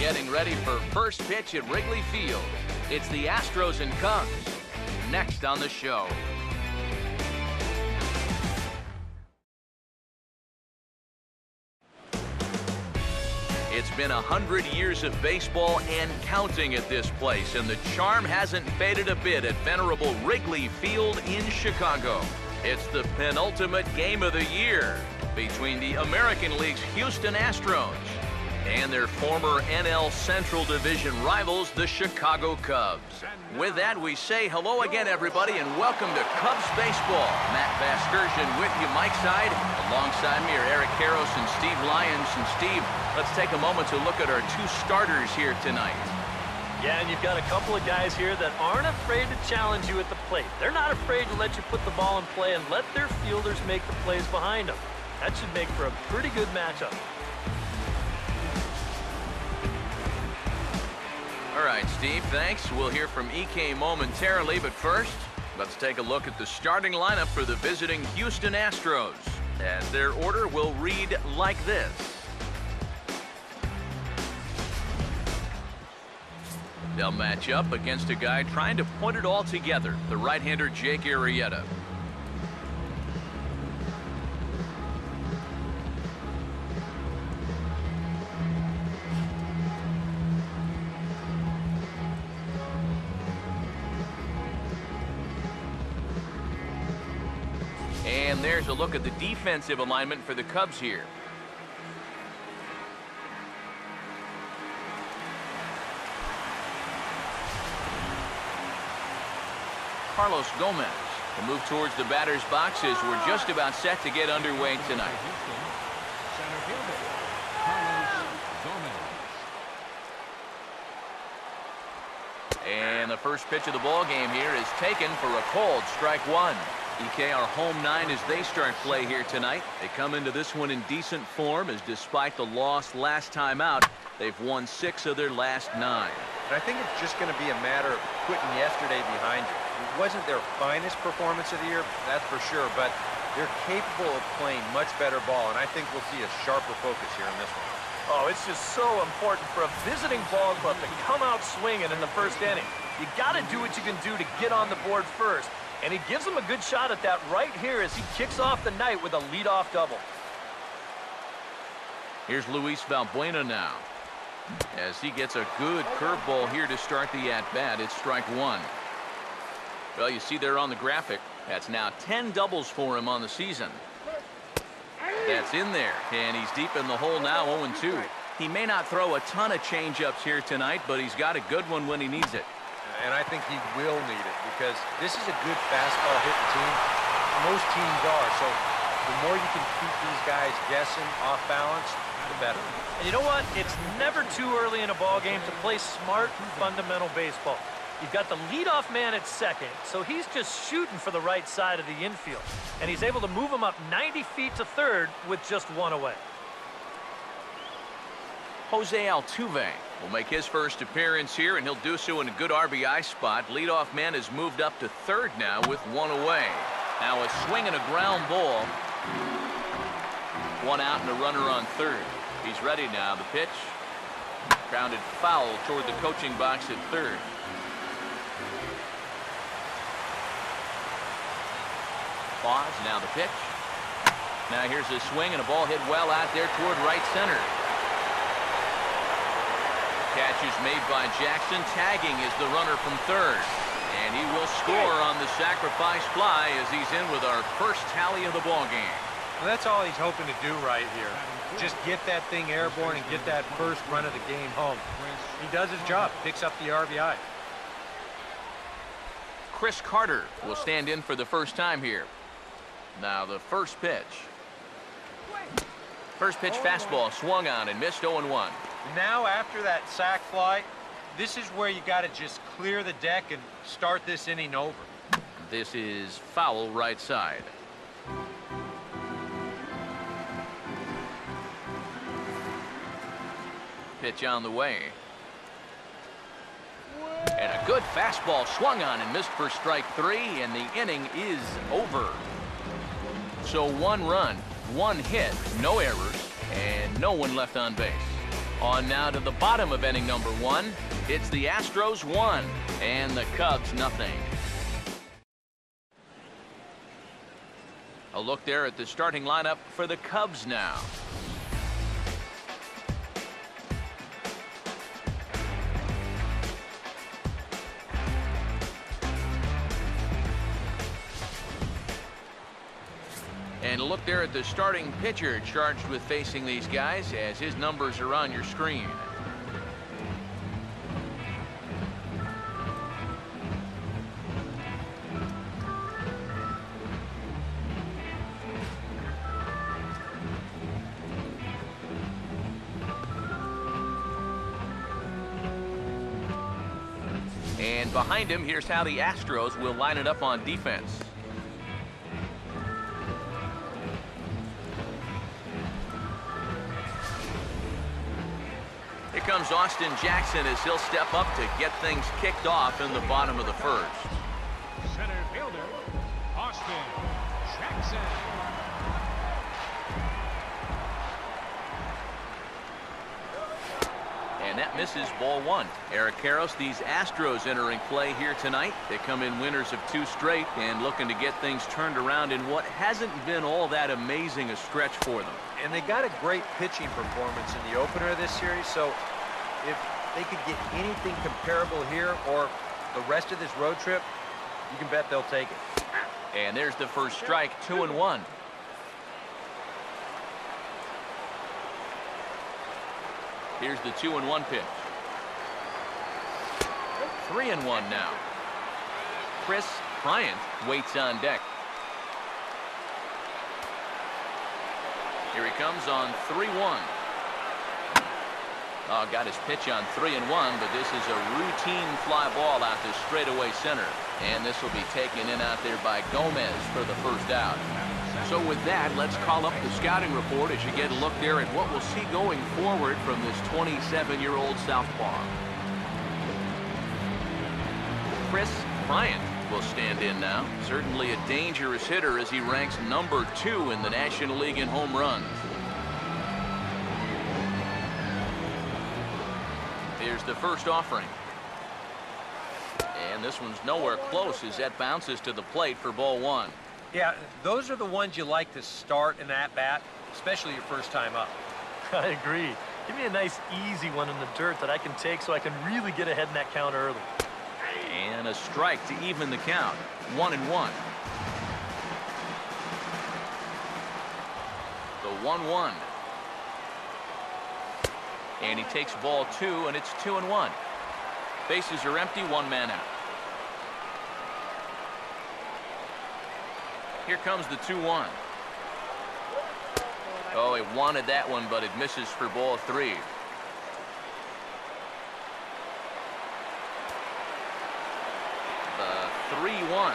getting ready for first pitch at Wrigley Field. It's the Astros and Cubs. Next on the show. It's been 100 years of baseball and counting at this place, and the charm hasn't faded a bit at venerable Wrigley Field in Chicago. It's the penultimate game of the year between the American League's Houston Astros and their former NL Central Division rivals, the Chicago Cubs. With that, we say hello again, everybody, and welcome to Cubs baseball. Matt Vasgersian with you, Mike Side. Alongside me are Eric Karros and Steve Lyons. And Steve, let's take a moment to look at our two starters here tonight. Yeah, and you've got a couple of guys here that aren't afraid to challenge you at the plate. They're not afraid to let you put the ball in play and let their fielders make the plays behind them. That should make for a pretty good matchup. All right, Steve, thanks. We'll hear from EK momentarily, but first, let's take a look at the starting lineup for the visiting Houston Astros. And their order will read like this. They'll match up against a guy trying to put it all together, the right-hander Jake Arrieta. And there's a look at the defensive alignment for the Cubs here. Carlos Gomez will move towards the batter's box as we're just about set to get underway tonight. And the first pitch of the ball game here is taken for a called strike one. EK, our home nine as they start play here tonight. They come into this one in decent form, as despite the loss last time out, they've won 6 of their last 9. And I think it's just going to be a matter of putting yesterday behind you. It wasn't their finest performance of the year, that's for sure, but they're capable of playing much better ball, and I think we'll see a sharper focus here in this one. Oh, it's just so important for a visiting ball club to come out swinging in the first inning. You got to do what you can do to get on the board first. And he gives him a good shot at that right here as he kicks off the night with a leadoff double. Here's Luis Valbuena now, as he gets a good curveball here to start the at-bat. It's strike one. Well, you see there on the graphic, that's now 10 doubles for him on the season. That's in there, and he's deep in the hole now, 0-2. He may not throw a ton of change-ups here tonight, but he's got a good one when he needs it. And I think he will need it, because this is a good fastball hitting team. Most teams are, so the more you can keep these guys guessing off balance, the better. And you know what? It's never too early in a ball game to play smart, fundamental baseball. You've got the leadoff man at second, so he's just shooting for the right side of the infield. And he's able to move him up 90 feet to third with just one away. Jose Altuve will make his first appearance here, and he'll do so in a good RBI spot. Leadoff man has moved up to third now with one away. Now a swing and a ground ball. One out and a runner on third. He's ready now. The pitch. Grounded foul toward the coaching box at third. Pause. Now the pitch. Now here's a swing and a ball hit well out there toward right center. Catch is made by Jackson. Tagging is the runner from third. And he will score on the sacrifice fly as he's in with our first tally of the ball game. Well, that's all he's hoping to do right here. Just get that thing airborne and get that first run of the game home. He does his job, picks up the RBI. Chris Carter will stand in for the first time here. Now the first pitch. First pitch fastball swung on and missed 0-1. Now after that sac fly, this is where you got to just clear the deck and start this inning over. This is foul right side. Pitch on the way. And a good fastball swung on and missed for strike 3, and the inning is over. So 1 run, 1 hit, no errors, and no one left on base. On now to the bottom of inning number 1. It's the Astros 1 and the Cubs nothing. A look there at the starting lineup for the Cubs now. And a look there at the starting pitcher charged with facing these guys as his numbers are on your screen. And behind him, here's how the Astros will line it up on defense. Here comes Austin Jackson as he'll step up to get things kicked off in the bottom of the first. Center fielder, Austin Jackson. And that misses ball 1. Eric Karros, these Astros entering play here tonight. They come in winners of 2 straight and looking to get things turned around in what hasn't been all that amazing a stretch for them. And they got a great pitching performance in the opener of this series, so if they could get anything comparable here or the rest of this road trip, you can bet they'll take it. And there's the first strike, 2-1. Here's the 2-1 pitch. 3-1 now. Chris Bryant waits on deck. Here he comes on 3-1. Oh, got his pitch on 3-1, but this is a routine fly ball out to straightaway center. And this will be taken in out there by Gomez for the first out. So with that, let's call up the scouting report as you get a look there at what we'll see going forward from this 27-year-old southpaw. Chris Bryant will stand in now. Certainly a dangerous hitter as he ranks number 2 in the National League in home runs. Here's the first offering. And this one's nowhere close as that bounces to the plate for ball 1. Yeah, those are the ones you like to start in that bat, especially your first time up. I agree. Give me a nice, easy one in the dirt that I can take so I can really get ahead in that count early. And a strike to even the count. 1-1. The 1-1. And he takes ball 2, and it's 2-1. Bases are empty, 1 man out. Here comes the 2-1. Oh, he wanted that one, but it misses for ball 3. The 3-1.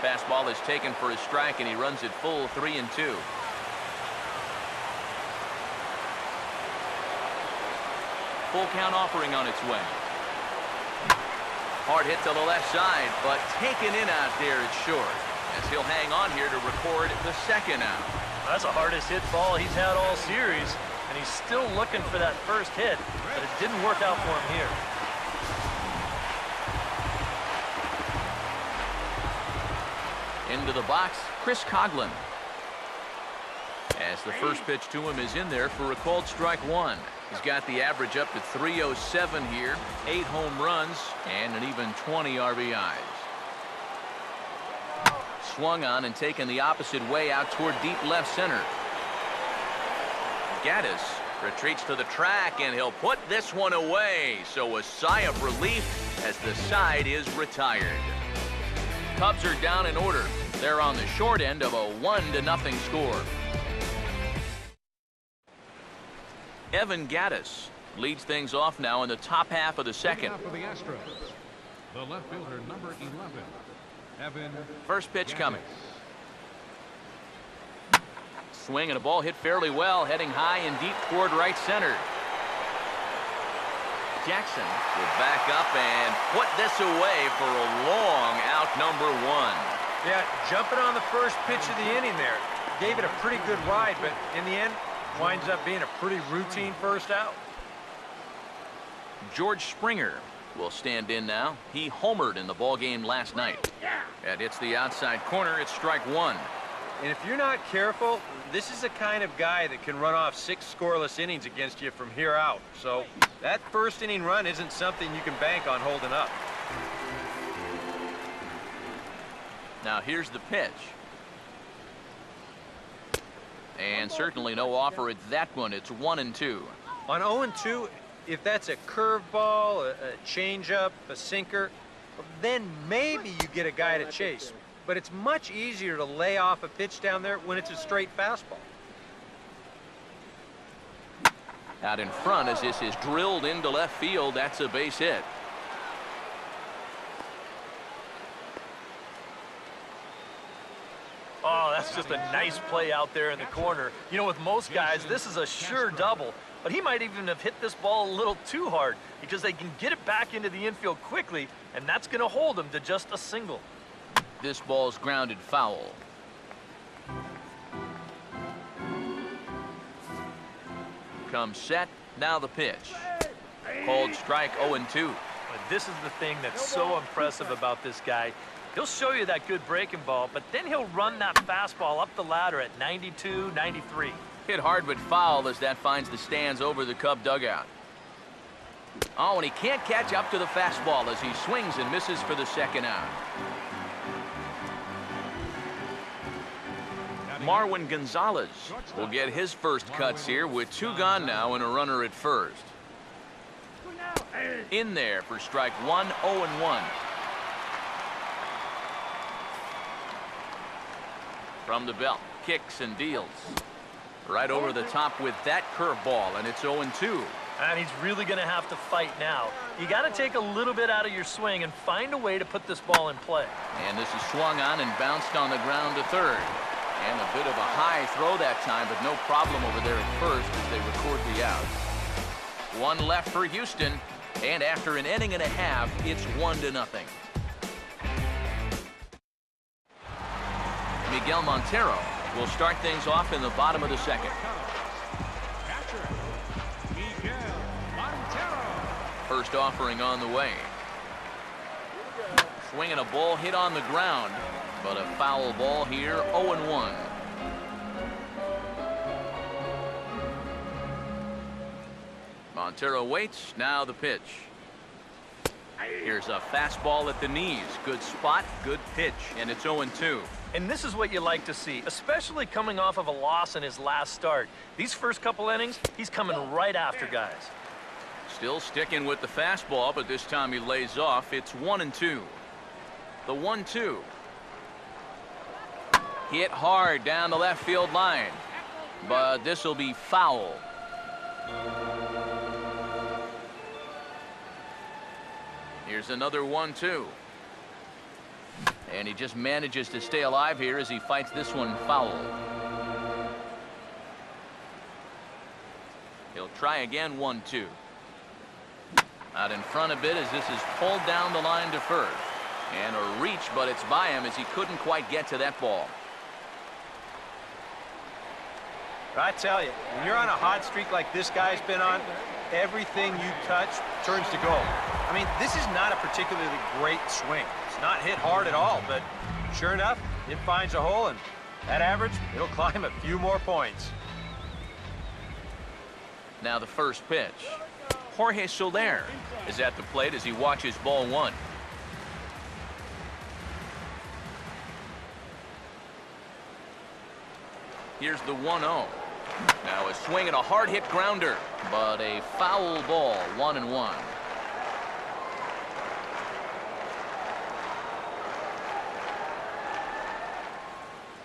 Fastball is taken for a strike, and he runs it full 3-2. Full count offering on its way. Hard hit to the left side, but taken in out there it's short, as he'll hang on here to record the second out. That's the hardest hit ball he's had all series, and he's still looking for that first hit, but it didn't work out for him here. Into the box, Chris Coghlan. As the first pitch to him is in there for a called strike 1. He's got the average up to 307 here, 8 home runs, and an even 20 RBIs. Swung on and taken the opposite way out toward deep left center. Gaddis retreats to the track, and he'll put this one away. So a sigh of relief as the side is retired. Cubs are down in order. They're on the short end of a 1-0 score. Evan Gaddis leads things off now in the top half of the second. For the Astros, the left fielder, number 11, Evan. First pitch coming. Swing and a ball hit fairly well, heading high and deep toward right center. Jackson will back up and put this away for a long out number 1. Yeah, jumping on the first pitch of the inning there. Gave it a pretty good ride, but in the end, Winds up being a pretty routine first out. George Springer will stand in now. He homered in the ballgame last night. And it's the outside corner. It's strike one. And if you're not careful, this is the kind of guy that can run off 6 scoreless innings against you from here out. So that first inning run isn't something you can bank on holding up. Now here's the pitch. And certainly no offer at that one. It's 1-2. On 0-2, if that's a curveball, a changeup, a sinker, then maybe you get a guy to chase. But it's much easier to lay off a pitch down there when it's a straight fastball. Out in front as this is drilled into left field. That's a base hit. Oh, that's just a nice play out there in the corner. You know, with most guys, this is a sure double. But he might even have hit this ball a little too hard because they can get it back into the infield quickly, and that's going to hold him to just a single. This ball's grounded foul. Comes set. Now the pitch. Called strike 0-2. But this is the thing that's so impressive about this guy. He'll show you that good breaking ball, but then he'll run that fastball up the ladder at 92, 93. Hit hard but foul as that finds the stands over the Cub dugout. Oh, and he can't catch up to the fastball as he swings and misses for the second out. Marwin Gonzalez will get his first cuts here with 2 gone now and a runner at first. In there for strike one, 0-1. From the belt, kicks and deals. Right over the top with that curveball, and it's 0-2. And he's really going to have to fight now. You got to take a little bit out of your swing and find a way to put this ball in play. And this is swung on and bounced on the ground to third. And a bit of a high throw that time, but no problem over there at first as they record the out. 1 left for Houston, and after an inning and a half, it's 1-0. Miguel Montero will start things off in the bottom of the second. Catcher, Miguel Montero. First offering on the way. Swinging a ball hit on the ground, but a foul ball here, 0-1. Montero waits, now the pitch. Here's a fastball at the knees. Good spot, good pitch, and it's 0-2. And this is what you like to see, especially coming off of a loss in his last start. These first couple innings, he's coming right after guys. Still sticking with the fastball, but this time he lays off. It's 1-2. The 1-2. Hit hard down the left field line, but this will be foul. Here's another 1-2. And he just manages to stay alive here as he fights this one foul. He'll try again, 1-2. Out in front a bit as this is pulled down the line to first. And a reach, but it's by him as he couldn't quite get to that ball. I tell you, when you're on a hot streak like this guy's been on, everything you touch turns to gold. I mean, this is not a particularly great swing. It's not hit hard at all, but sure enough, it finds a hole, and at average, it'll climb a few more points. Now the first pitch. Jorge Soler is at the plate as he watches ball one. Here's the 1-0. Now a swing and a hard hit grounder, but a foul ball, 1-1.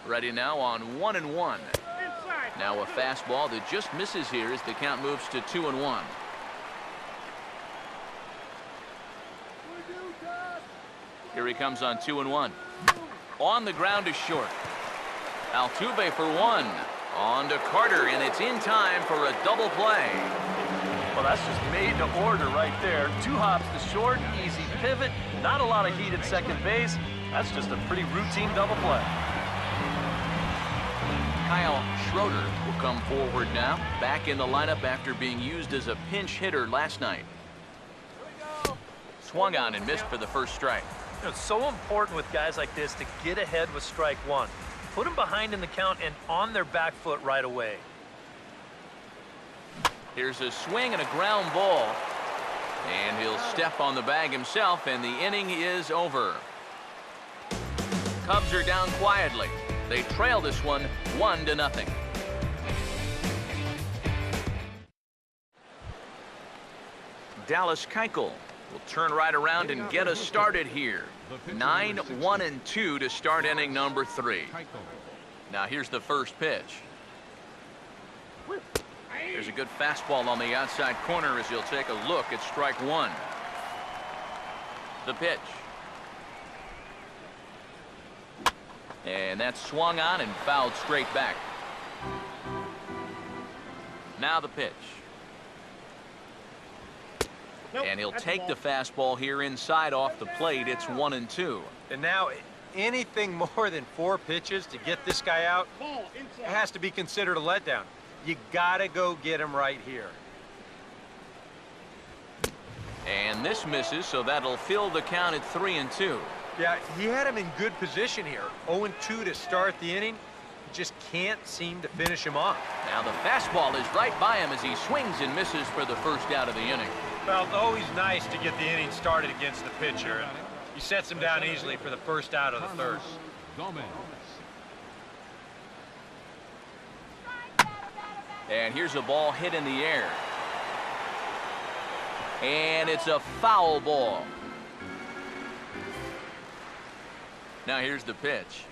Ready now on 1-1. Now a fastball that just misses here as the count moves to 2-1. Here he comes on 2-1. On the ground is short. Altuve for one. On to Carter, and it's in time for a double play. Well, that's just made to order right there. 2 hops to short, easy pivot, not a lot of heat at second base. That's just a pretty routine double play. Kyle Schroeder will come forward now, back in the lineup after being used as a pinch hitter last night. Swung on and missed for the first strike. You know, it's so important with guys like this to get ahead with strike one. Put them behind in the count and on their back foot right away. Here's a swing and a ground ball. And he'll step on the bag himself, and the inning is over. Cubs are down quietly. They trail this one 1-0. Dallas Keuchel will turn right around and get us started here. 9-1-2 to start inning number 3. Now here's the first pitch. There's a good fastball on the outside corner as he'll take a look at strike one. The pitch. And that's swung on and fouled straight back. Now the pitch. And he'll take the fastball here inside off the plate. It's 1-2. And now anything more than 4 pitches to get this guy out, it has to be considered a letdown. You gotta go get him right here. And this misses, so that'll fill the count at 3-2. Yeah, he had him in good position here. 0-2 to start the inning. Just can't seem to finish him off. Now the fastball is right by him as he swings and misses for the first out of the inning. Well, it's always nice to get the inning started against the pitcher. He sets him down easily for the first out of the third. And here's a ball hit in the air. And it's a foul ball. Now here's the pitch.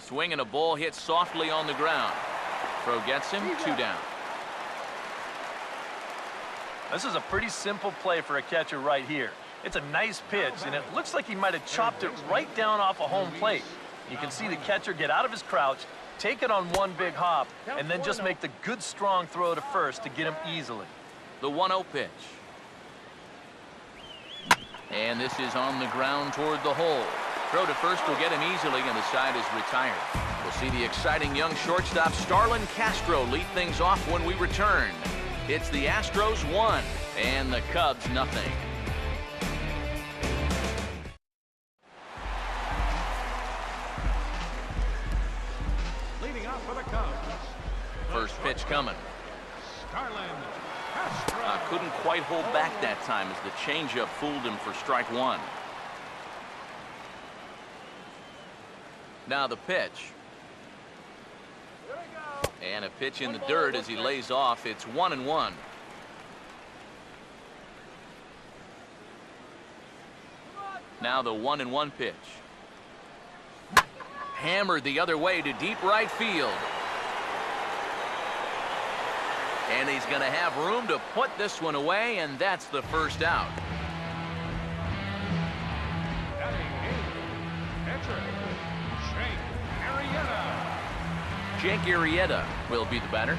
Swing and a ball hit softly on the ground. Throw gets him, 2 down. This is a pretty simple play for a catcher right here. It's a nice pitch, and it looks like he might have chopped it right down off a home plate. You can see the catcher get out of his crouch, take it on one big hop, and then just make the good strong throw to first to get him easily. The 1-0 pitch. And this is on the ground toward the hole. Throw to first will get him easily, and the side is retired. We'll see the exciting young shortstop Starlin Castro lead things off when we return. It's the Astros 1 and the Cubs nothing. Leading off for the Cubs. First pitch coming. Couldn't quite hold back that time as the changeup fooled him for strike one. Now the pitch. And a pitch in the dirt as he lays off. It's 1-1. Now the 1-1 pitch. Hammered the other way to deep right field. And he's going to have room to put this one away, and that's the first out. Jake Arrieta will be the batter.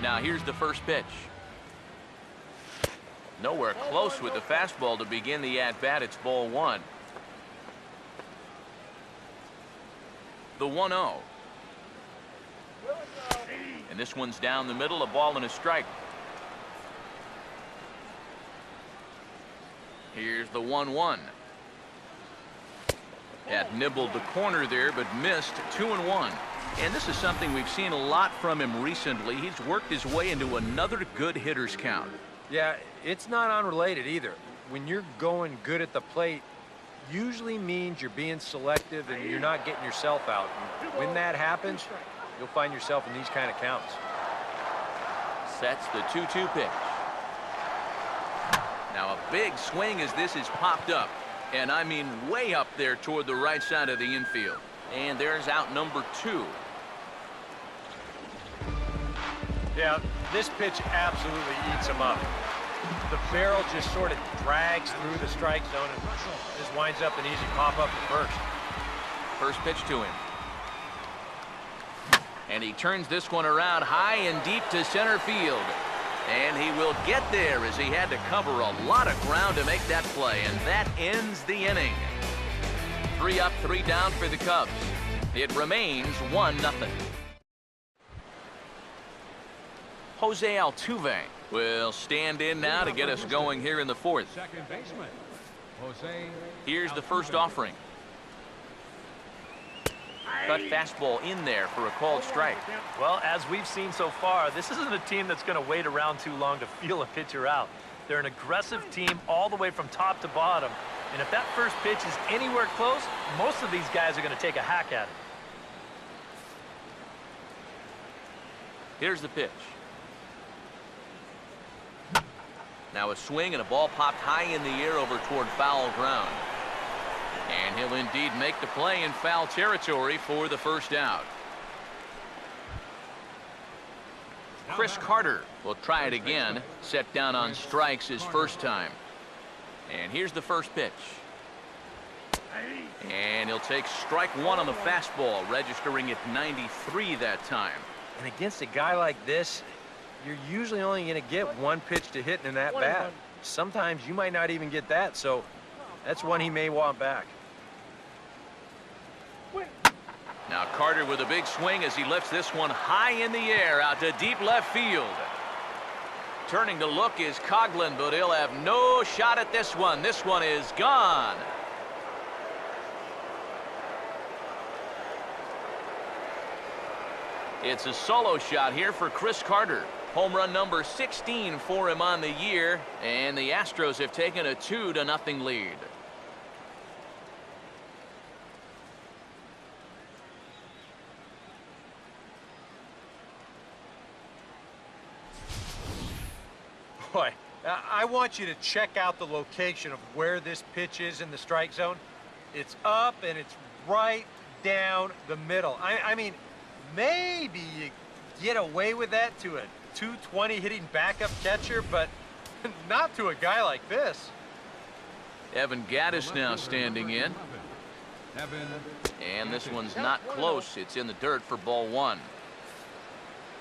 Now here's the first pitch. Nowhere close with the fastball to begin the at-bat. It's ball one. The 1-0. And this one's down the middle, a ball and a strike. Here's the 1-1. Had nibbled the corner there, but missed. 2-1. And this is something we've seen a lot from him recently. He's worked his way into another good hitter's count. Yeah, it's not unrelated either. When you're going good at the plate, usually means you're being selective and you're not getting yourself out. And when that happens, you'll find yourself in these kind of counts. Sets the 2-2 pitch. Now a big swing as this is popped up. And I mean way up there toward the right side of the infield. And there's out number 2. Yeah, this pitch absolutely eats him up. The barrel just sort of drags through the strike zone and just winds up an easy pop-up at first. First pitch to him. And he turns this one around high and deep to center field. And he will get there as he had to cover a lot of ground to make that play, and that ends the inning. 3 up, 3 down for the Cubs. It remains 1-0. Jose Altuve will stand in now to get us going here in the 4th. Second baseman, Jose. Here's the first offering. Cut fastball in there for a called strike. Well, as we've seen so far, this isn't a team that's going to wait around too long to feel a pitcher out. They're an aggressive team all the way from top to bottom. And if that first pitch is anywhere close, most of these guys are going to take a hack at it. Here's the pitch. Now a swing and a ball popped high in the air over toward foul ground. And he'll indeed make the play in foul territory for the first out. Chris Carter will try it again. Set down on strikes his first time. And here's the first pitch. And he'll take strike 1 on the fastball, registering at 93 that time. And against a guy like this, you're usually only going to get 1 pitch to hit in that bat. Sometimes you might not even get that, so that's one he may want back. Now Carter with a big swing as he lifts this one high in the air out to deep left field. Turning to look is Coughlin, but he'll have no shot at this one. This one is gone. It's a solo shot here for Chris Carter. Home run number 16 for him on the year, and the Astros have taken a 2-0 lead. Boy, I want you to check out the location of where this pitch is in the strike zone. It's up and it's right down the middle. I mean, maybe you get away with that to a 220 hitting backup catcher, but not to a guy like this. Evan Gaddis now standing in. Evan. And this one's not close. It's in the dirt for ball 1.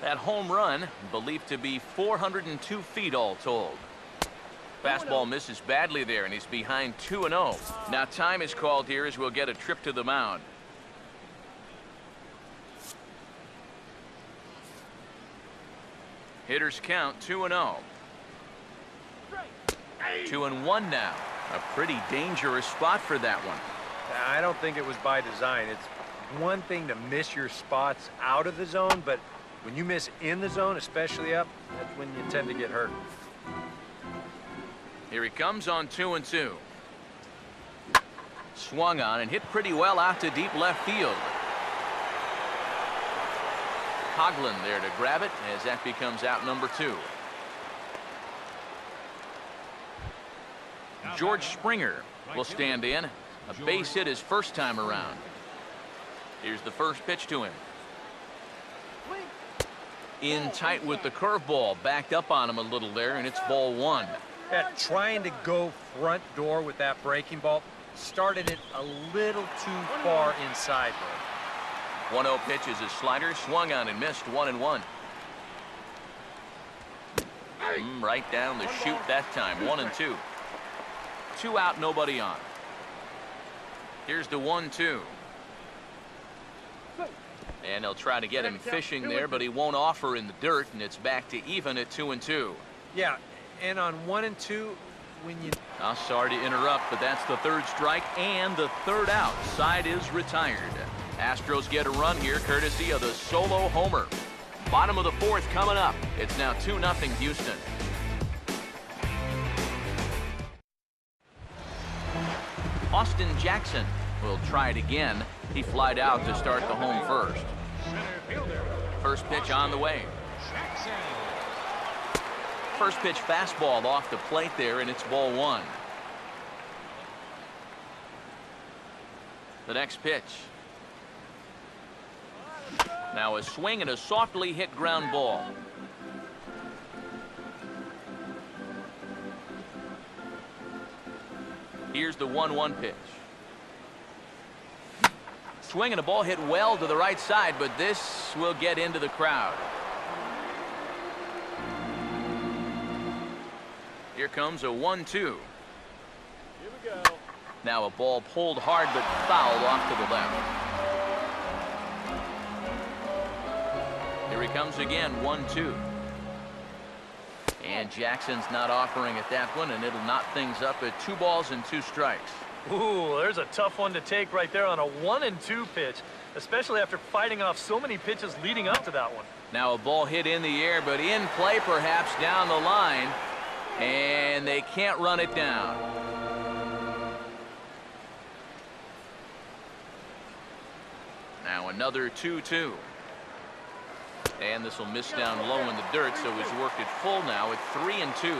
That home run believed to be 402 feet all told. Fastball misses badly there, and he's behind 2-0. Now time is called here as we'll get a trip to the mound. Hitters count 2-0. 2-1 now. A pretty dangerous spot for that one. I don't think it was by design. It's one thing to miss your spots out of the zone, but when you miss in the zone, especially up, that's when you tend to get hurt. Here he comes on 2-2. Swung on and hit pretty well out to deep left field. Coughlin there to grab it as that becomes out number 2. George Springer will stand in. A base hit his first time around. Here's the first pitch to him. In tight with the curveball, backed up on him a little there, and it's ball 1. Yeah, trying to go front door with that breaking ball, started it a little too far inside there. 1-0 pitch is a slider, swung on and missed. 1-1. Right down the chute that time. 1-2. 2 out, nobody on. Here's the 1-2. And they'll try to get him fishing there, but he won't offer in the dirt, and it's back to even at 2-2. Yeah, and on 1-2, when you... I'm sorry to interrupt, but that's the 3rd strike and the 3rd out. Side is retired. Astros get a run here courtesy of the solo homer. Bottom of the 4th coming up. It's now 2-0 Houston. Austin Jackson will try it again. He flied out to start the home first. First pitch on the way. First pitch fastball off the plate there, and it's ball 1. The next pitch. Now a swing and a softly hit ground ball. Here's the 1-1 pitch. Swing and a ball hit well to the right side, but this will get into the crowd. Here comes a 1-2. Now a ball pulled hard but fouled off to the left. Here he comes again, 1-2. And Jackson's not offering at that one, and it'll knot things up at 2 balls and 2 strikes. Ooh, there's a tough one to take right there on a 1-2 pitch, especially after fighting off so many pitches leading up to that one. Now a ball hit in the air, but in play perhaps down the line, and they can't run it down. Now another 2-2. And this will miss down low in the dirt, so he's worked it full now at 3-2.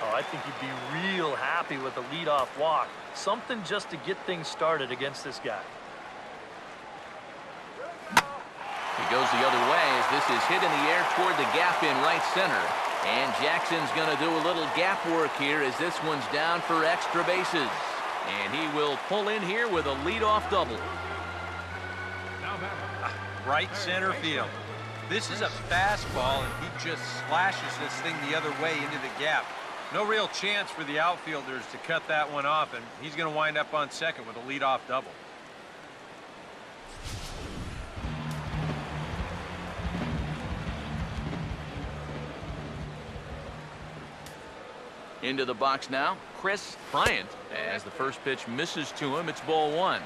Oh, I think he'd be real happy with a leadoff walk. Something just to get things started against this guy. He goes the other way as this is hit in the air toward the gap in right center. And Jackson's going to do a little gap work here as this one's down for extra bases. And he will pull in here with a leadoff double. Right center field. This is a fastball, and he just slashes this thing the other way into the gap. No real chance for the outfielders to cut that one off, and he's going to wind up on second with a leadoff double. Into the box now, Chris Bryant. As the first pitch misses to him, it's ball 1.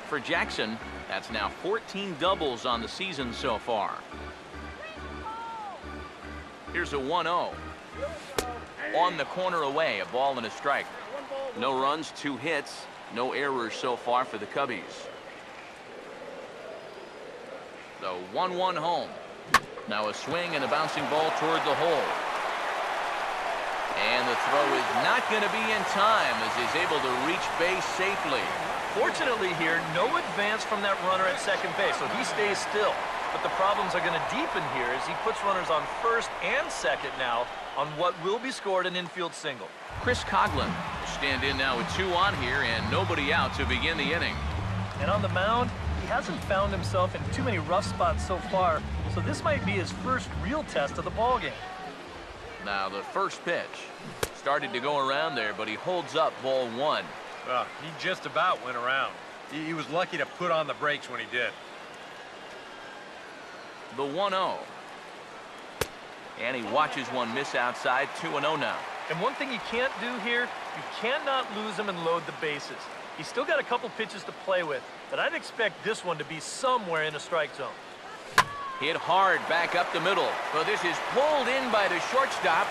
For Jackson, that's now 14 doubles on the season so far. Here's a 1-0. On the corner away, a ball and a strike. No runs, 2 hits, no errors so far for the Cubbies. The 1-1 home. Now a swing and a bouncing ball toward the hole. And the throw is not going to be in time as he's able to reach base safely. Fortunately here, no advance from that runner at second base, so he stays still. But the problems are going to deepen here as he puts runners on first and second now on what will be scored an infield single. Chris Coughlin will stand in now with 2 on here and nobody out to begin the inning. And on the mound, he hasn't found himself in too many rough spots so far, so this might be his first real test of the ballgame. Now the first pitch started to go around there, but he holds up ball 1. He just about went around. He was lucky to put on the brakes when he did. The 1-0. And he watches one miss outside, 2-0 now. And one thing you can't do here, you cannot lose him and load the bases. He's still got a couple pitches to play with, but I'd expect this one to be somewhere in a strike zone. Hit hard back up the middle. Well, this is pulled in by the shortstop.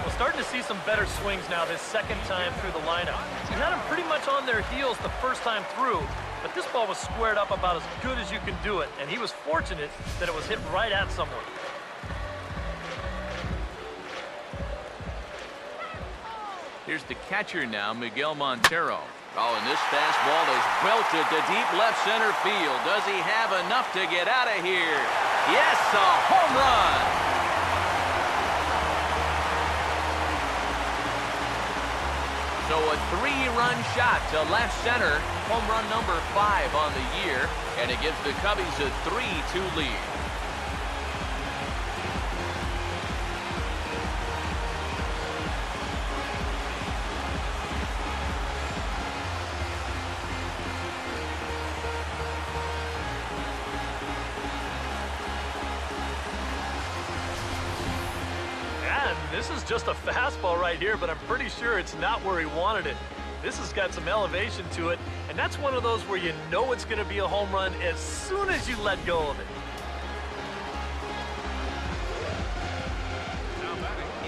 We're starting to see some better swings now this second time through the lineup. We had them pretty much on their heels the first time through, but this ball was squared up about as good as you can do it, and he was fortunate that it was hit right at someone. Here's the catcher now, Miguel Montero. Oh, and this fastball is belted to deep left center field. Does he have enough to get out of here? Yes, a home run! So a 3-run shot to left center. Home run number 5 on the year, and it gives the Cubbies a 3-2 lead. This is just a fastball right here, but I'm pretty sure it's not where he wanted it. This has got some elevation to it, and that's one of those where you know it's going to be a home run as soon as you let go of it.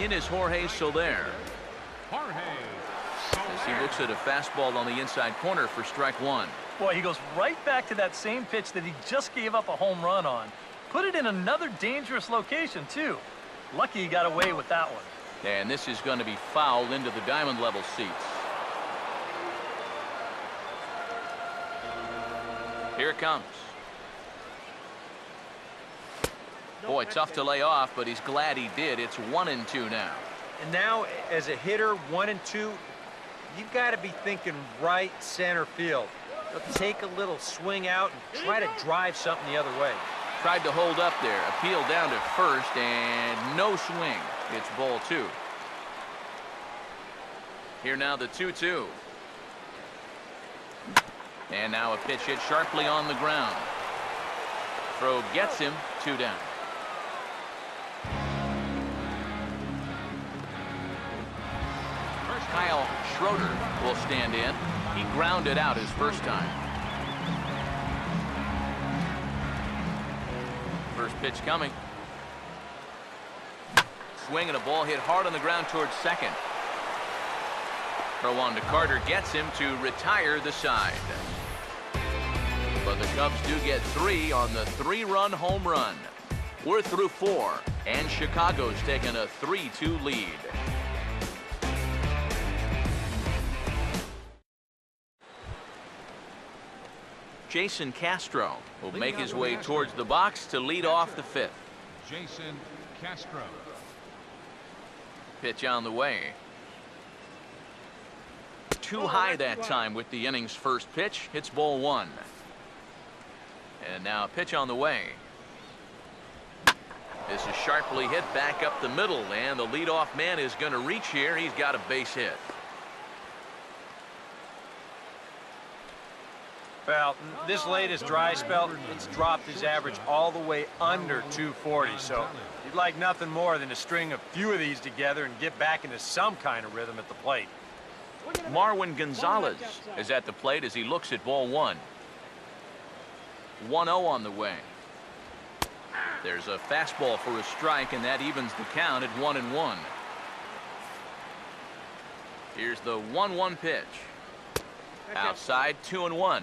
In is Jorge Soler. As he looks at a fastball on the inside corner for strike 1. Boy, he goes right back to that same pitch that he just gave up a home run on. Put it in another dangerous location, too. Lucky he got away with that one. And this is going to be fouled into the diamond level seats. Here it comes. Boy, tough to lay off, but he's glad he did. It's 1-2 now. And now, as a hitter, 1 and 2, you've got to be thinking right center field. Take a little swing out and try to drive something the other way. Tried to hold up there. Appeal down to first, and no swing. It's ball 2. Here now the 2-2. And now a pitch hit sharply on the ground. Throw gets him, 2 down. Kyle Schroeder will stand in. He grounded out his first time. First pitch coming. Swing and a ball hit hard on the ground towards second. Throw on to Carter gets him to retire the side. But the Cubs do get 3 on the 3-run home run. We're through 4, and Chicago's taken a 3-2 lead. Jason Castro will make his way towards the box to lead off the 5th. Jason Castro. Pitch on the way. Too high that time with the inning's first pitch. Hits ball 1. And now a pitch on the way. This is sharply hit back up the middle, and the leadoff man is going to reach here. He's got a base hit. Well, this latest dry spell, it's dropped his average all the way under 240. So you'd like nothing more than to string a few of these together and get back into some kind of rhythm at the plate. Marwin Gonzalez is at the plate as he looks at ball 1. 1-0 on the way. There's a fastball for a strike, and that evens the count at 1-1. Here's the 1-1 pitch. Outside, 2-1.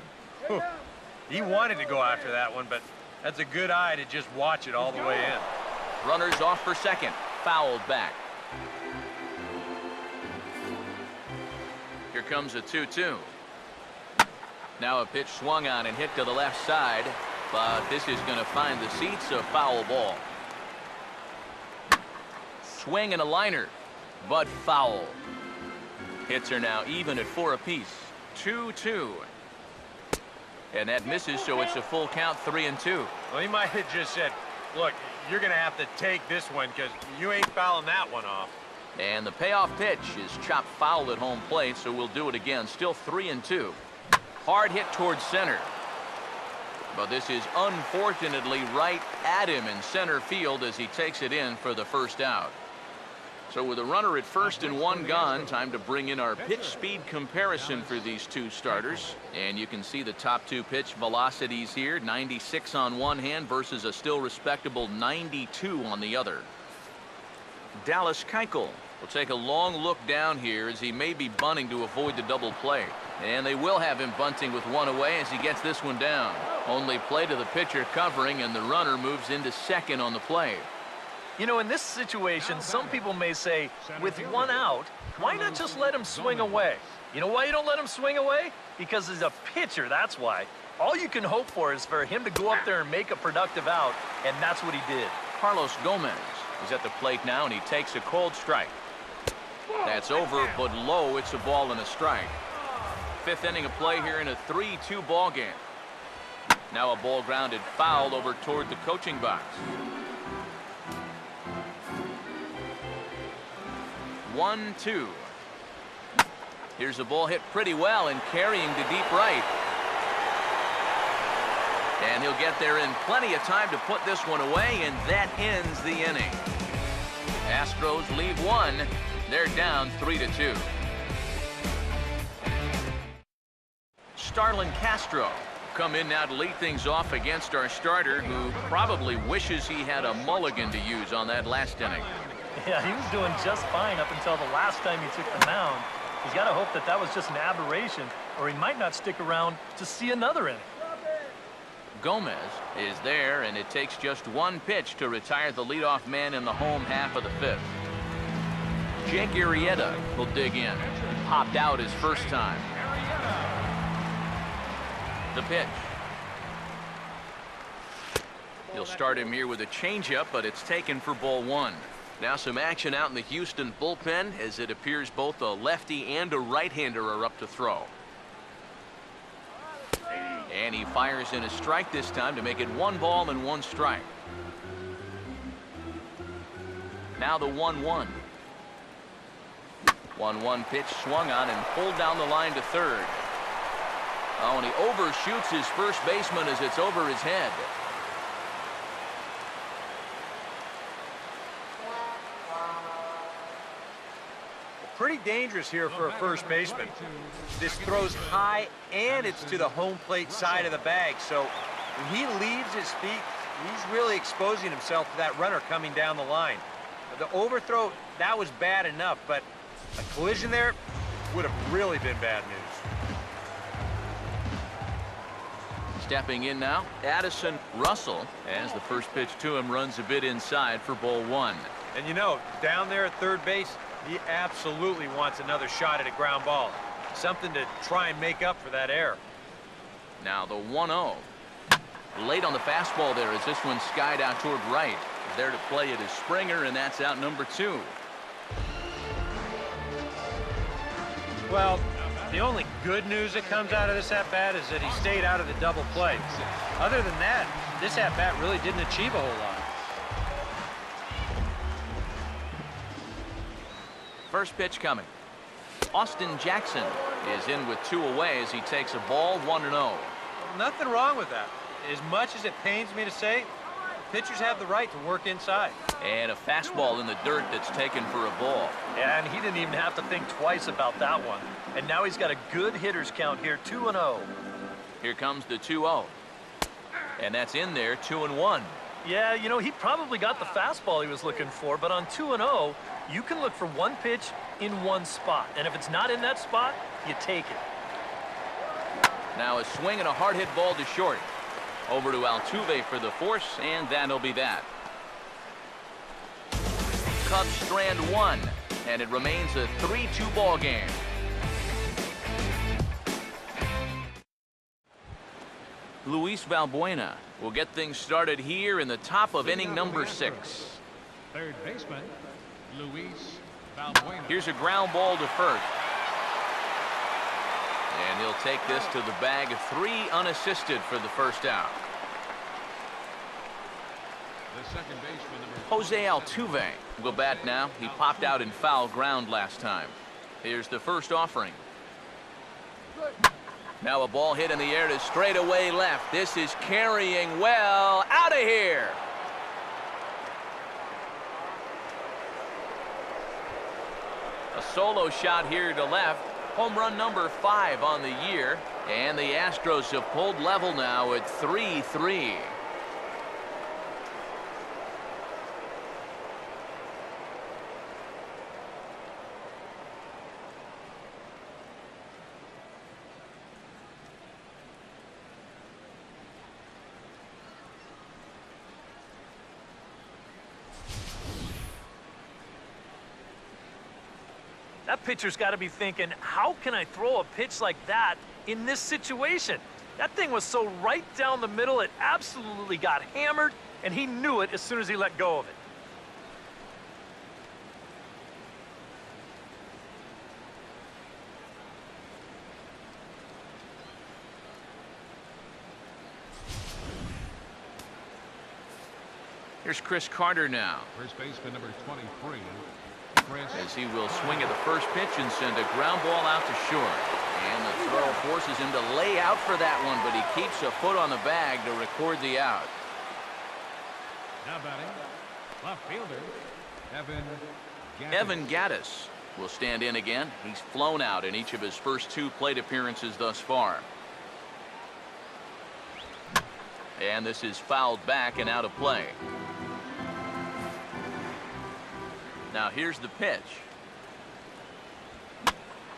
He wanted to go after that one, but that's a good eye to just watch it all the way in. Runners off for second. Fouled back. Here comes a 2-2. Now a pitch swung on and hit to the left side, but this is going to find the seats. A foul ball. Swing and a liner, but foul. Hits are now even at 4 apiece. 2-2. And that misses, so it's a full count, 3-2. Well, he might have just said, look, you're going to have to take this one because you ain't fouling that one off. And the payoff pitch is chopped foul at home plate, so we'll do it again. Still 3-2. Hard hit towards center. But this is unfortunately right at him in center field as he takes it in for the first out. So with a runner at first and 1 gone, time to bring in our pitch speed comparison for these 2 starters. And you can see the top 2 pitch velocities here. 96 on one hand versus a still respectable 92 on the other. Dallas Keuchel will take a long look down here as he may be bunting to avoid the double play. And they will have him bunting with 1 away as he gets this one down. Only play to the pitcher covering, and the runner moves into second on the play. You know, in this situation, some people may say, with 1 out, why not just let him swing away? You know why you don't let him swing away? Because he's a pitcher, that's why. All you can hope for is for him to go up there and make a productive out, and that's what he did. Carlos Gomez is at the plate now, and he takes a cold strike. That's over, but low. It's a ball and a strike. 5th inning of play here in a 3-2 ball game. Now a ball grounded foul over toward the coaching box. 1-2. Here's a ball hit pretty well and carrying to deep right. And he'll get there in plenty of time to put this one away, and that ends the inning. Astros leave 1. They're down 3-2. Starlin Castro come in now to lead things off against our starter, who probably wishes he had a mulligan to use on that last inning. Yeah, he was doing just fine up until the last time he took the mound. He's got to hope that that was just an aberration, or he might not stick around to see another inning. Gomez is there, and it takes just 1 pitch to retire the leadoff man in the home half of the 5th. Jake Arrieta will dig in. Popped out his first time. The pitch. He'll start him here with a changeup, but it's taken for ball 1. Now some action out in the Houston bullpen, as it appears both a lefty and a right-hander are up to throw. And he fires in a strike this time to make it 1 ball and 1 strike. Now the 1-1. 1-1 pitch swung on and pulled down the line to third. Oh, and he overshoots his first baseman as it's over his head. Pretty dangerous here for a first baseman. This throws high, and it's to the home plate side of the bag. So when he leaves his feet, he's really exposing himself to that runner coming down the line. The overthrow, that was bad enough, but a collision there would have really been bad news. Stepping in now, Addison Russell, as the first pitch to him runs a bit inside for ball 1. And you know, down there at third base, he absolutely wants another shot at a ground ball. Something to try and make up for that error. Now the 1-0. Late on the fastball there as this one skied out toward right. There to play it is Springer, and that's out number 2. Well, the only good news that comes out of this at-bat is that he stayed out of the double play. Other than that, this at-bat really didn't achieve a whole lot. First pitch coming. Austin Jackson is in with 2 away as he takes a ball 1-0. Nothing wrong with that. As much as it pains me to say, pitchers have the right to work inside. And a fastball in the dirt that's taken for a ball. Yeah, and he didn't even have to think twice about that one. And now he's got a good hitter's count here, 2-0. Here comes the 2-0. And that's in there, 2-1. Yeah, you know, he probably got the fastball he was looking for, but on 2-0, you can look for one pitch in one spot. And if it's not in that spot, you take it. Now a swing and a hard hit ball to short. Over to Altuve for the force, and that'll be that. Cubs strand 1, and it remains a 3-2 ball game. Luis Valbuena will get things started here in the top of inning number 6. Third baseman, Luis Valbuena. Here's a ground ball to first. And he'll take this to the bag, 3 unassisted for the first out. The second baseman, number Jose Altuve will bat now. He popped out in foul ground last time. Here's the first offering. Now a ball hit in the air to straightaway left. This is carrying well. Out of here. A solo shot here to left. Home run number 5 on the year. And the Astros have pulled level now at 3-3. That pitcher's got to be thinking, how can I throw a pitch like that in this situation? That thing was so right down the middle, it absolutely got hammered, and he knew it as soon as he let go of it. Here's Chris Carter now. first baseman, number 23. As he will swing at the first pitch and send a ground ball out to short. And the throw forces him to lay out for that one, but he keeps a foot on the bag to record the out. Now batting, left fielder, Evan Gattis will stand in again. He's flown out in each of his first 2 plate appearances thus far. And this is fouled back and out of play. Now here's the pitch.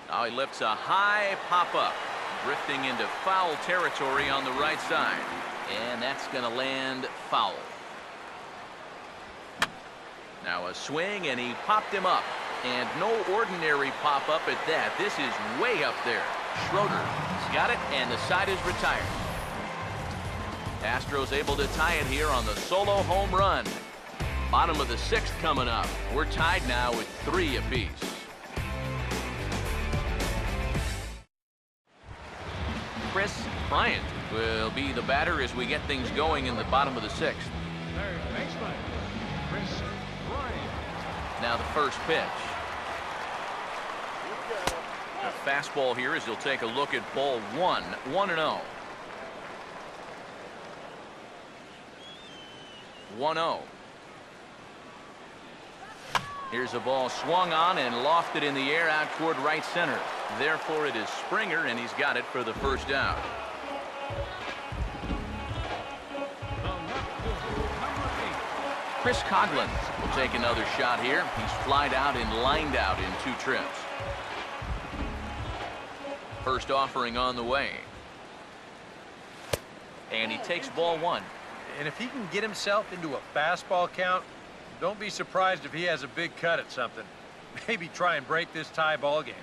Now he lifts a high pop-up, drifting into foul territory on the right side. And that's going to land foul. Now a swing, and he popped him up. And no ordinary pop-up at that. This is way up there. Schroeder's got it, and the side is retired. Astros able to tie it here on the solo home run. Bottom of the 6th coming up. We're tied now with 3 apiece. Chris Bryant will be the batter as we get things going in the bottom of the 6th. Third baseman, Chris Bryant. Now the first pitch. The fastball here as he'll take a look at ball 1, 1-0. 1-0. Here's a ball swung on and lofted in the air out toward right center. Therefore, it is Springer, and he's got it for the first out. The left fielder, number 8. Chris Coughlin will take another shot here. He's flied out and lined out in 2 trips. First offering on the way. And he takes ball 1. And if he can get himself into a fastball count, don't be surprised if he has a big cut at something. Maybe try and break this tie ball game.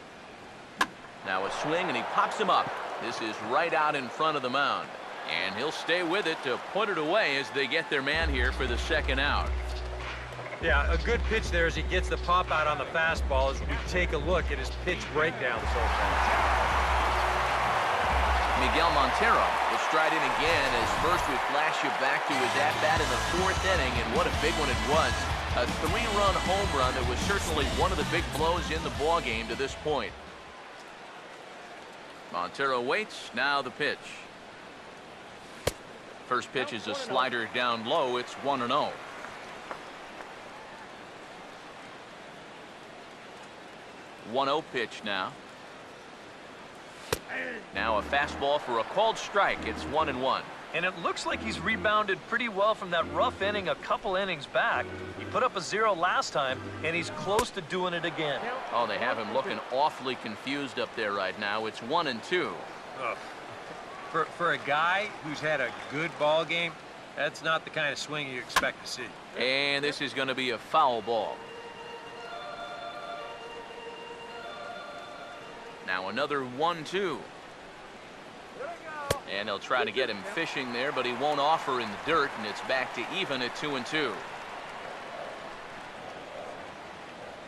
Now a swing, and he pops him up. This is right out in front of the mound. And he'll stay with it to put it away as they get their man here for the second out. Yeah, a good pitch there as he gets the pop out on the fastball as we take a look at his pitch breakdown so far. Miguel Montero will stride in again as first we flash you back to his at-bat in the 4th inning, and what a big one it was. A 3-run home run that was certainly one of the big blows in the ballgame to this point. Montero waits, now the pitch. First pitch is a slider down low. It's 1-0. Pitch now. Now a fastball for a called strike. It's 1-1. And it looks like he's rebounded pretty well from that rough inning a couple innings back. He put up a 0 last time, and he's close to doing it again. Oh, they have him looking awfully confused up there right now. It's 1-2. For a guy who's had a good ball game, that's not the kind of swing you expect to see. And this is going to be a foul ball. Now another 1-2. And they'll try to get him fishing there, but he won't offer in the dirt, and it's back to even at 2-2.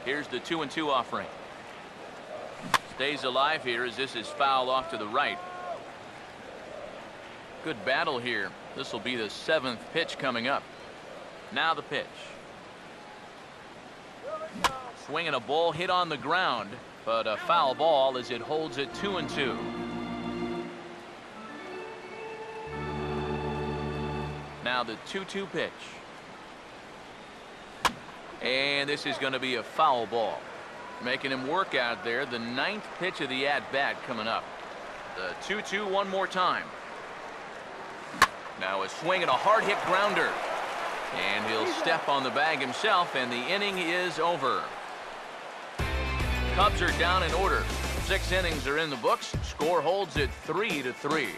Here's the 2-2 offering. Stays alive here as this is fouled off to the right. Good battle here. This will be the 7th pitch coming up. Now the pitch. Swinging a ball hit on the ground, but a foul ball as it holds it 2-2. Now the 2-2 pitch. And this is going to be a foul ball. Making him work out there. The 9th pitch of the at-bat coming up. The 2-2 one more time. Now a swing and a hard-hit grounder. And he'll step on the bag himself, and the inning is over. Cubs are down in order. 6 innings are in the books. Score holds at 3-3.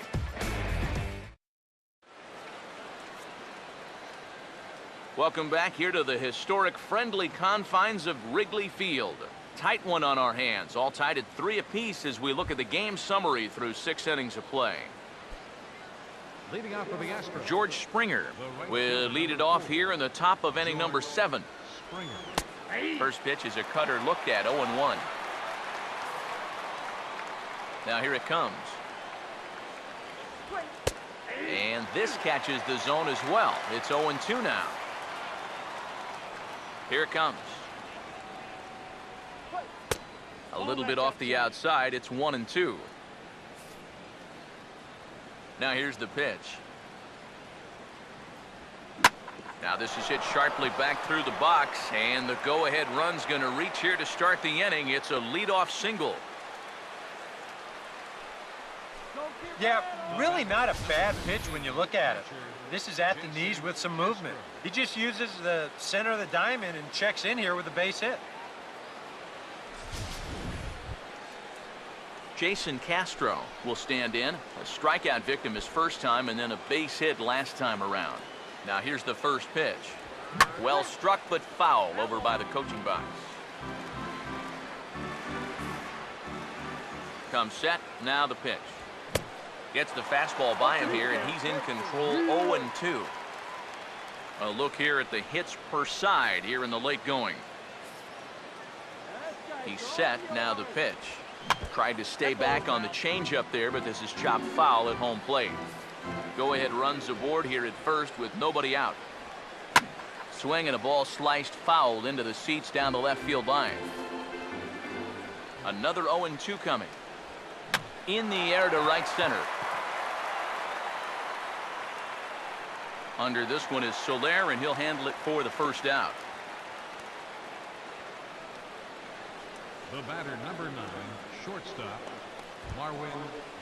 Welcome back here to the historic friendly confines of Wrigley Field. Tight one on our hands, all tied at 3 apiece as we look at the game summary through 6 innings of play. Leading off for the Astros, George Springer will lead it off here in the top of inning number 7. Springer. First pitch is a cutter looked at, 0-1. Now here it comes. And this catches the zone as well. It's 0-2 now. Here it comes. A little bit off the outside. It's 1-2. Now here's the pitch. Now this is hit sharply back through the box, and the go-ahead run's going to reach here to start the inning. It's a leadoff single. Yeah, really not a bad pitch when you look at it. This is at the knees with some movement. He just uses the center of the diamond and checks in here with a base hit. Jason Castro will stand in. A strikeout victim his first time, and then a base hit last time around. Now here's the first pitch. Well struck, but foul over by the coaching box. Comes set. Now the pitch. Gets the fastball by him here, and he's in control. 0-2. A look here at the hits per side here in the late going. He's set. Now the pitch. Tried to stay back on the changeup there, but this is chopped foul at home plate. Go-ahead runs aboard here at first with nobody out. Swing and a ball sliced fouled into the seats down the left field line. Another 0-2 coming. In the air to right center. Under this one is Soler, and he'll handle it for the first out. The batter, number 9, shortstop, Marwin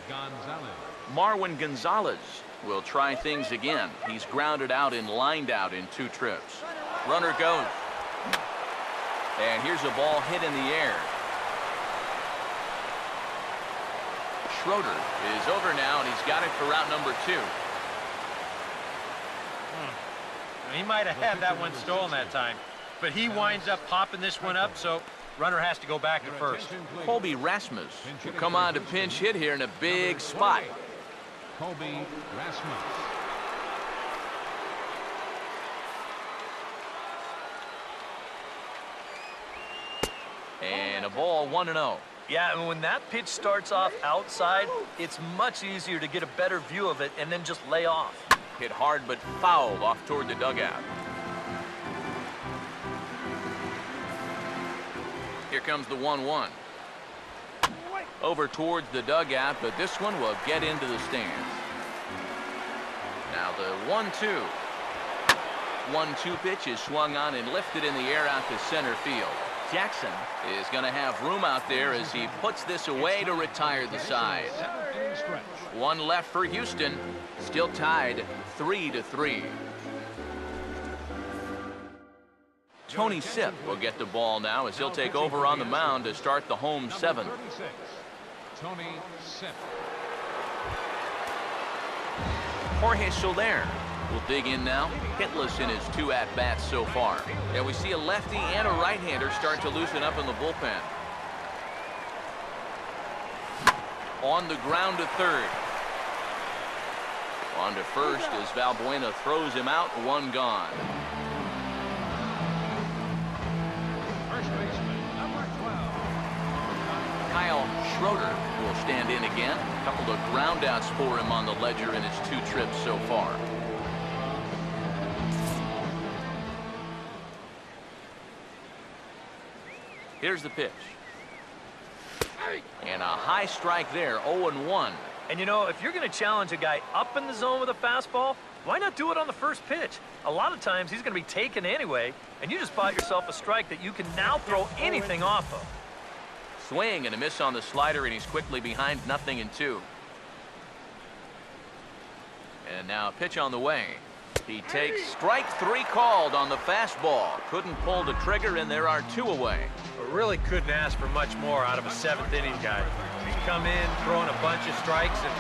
Gonzalez. Marwin Gonzalez will try things again. He's grounded out and lined out in 2 trips. Runner goes. And here's a ball hit in the air. Schroeder is over now, and he's got it for out number 2. He might have had that one stolen that time, but he winds up popping this one up, so runner has to go back to first. Colby Rasmus will come on to pinch hit here in a big spot. Colby Rasmus. And a ball 1-0. Yeah, and when that pitch starts off outside, it's much easier to get a better view of it and then just lay off. Hit hard but fouled off toward the dugout. Here comes the 1-1. Over towards the dugout, but this one will get into the stands. Now the 1-2. 1-2 pitch is swung on and lifted in the air out to center field. Jackson is going to have room out there as he puts this away to retire the side. 1 left for Houston. Still tied 3-3. Tony Sipp will get the ball now as he'll take over on the mound to start the home 7th. Tony Sipp. Jorge Soler will dig in now, hitless in his 2 at-bats so far. And we see a lefty and a right-hander start to loosen up in the bullpen. On the ground to third. On to first as Valbuena throws him out, 1 gone. First baseman, number 12. Kyle Schroeder will stand in again. A couple of groundouts for him on the ledger in his 2 trips so far. Here's the pitch. And a high strike there, 0-1. And you know, if you're going to challenge a guy up in the zone with a fastball, why not do it on the first pitch? A lot of times he's going to be taken anyway, and you just bought yourself a strike that you can now throw anything off of. Swing and a miss on the slider, and he's quickly behind 0-2. And now a pitch on the way. He takes strike 3 called on the fastball. Couldn't pull the trigger, and there are 2 away. But really couldn't ask for much more out of a 7th inning guy. He's come in throwing a bunch of strikes, and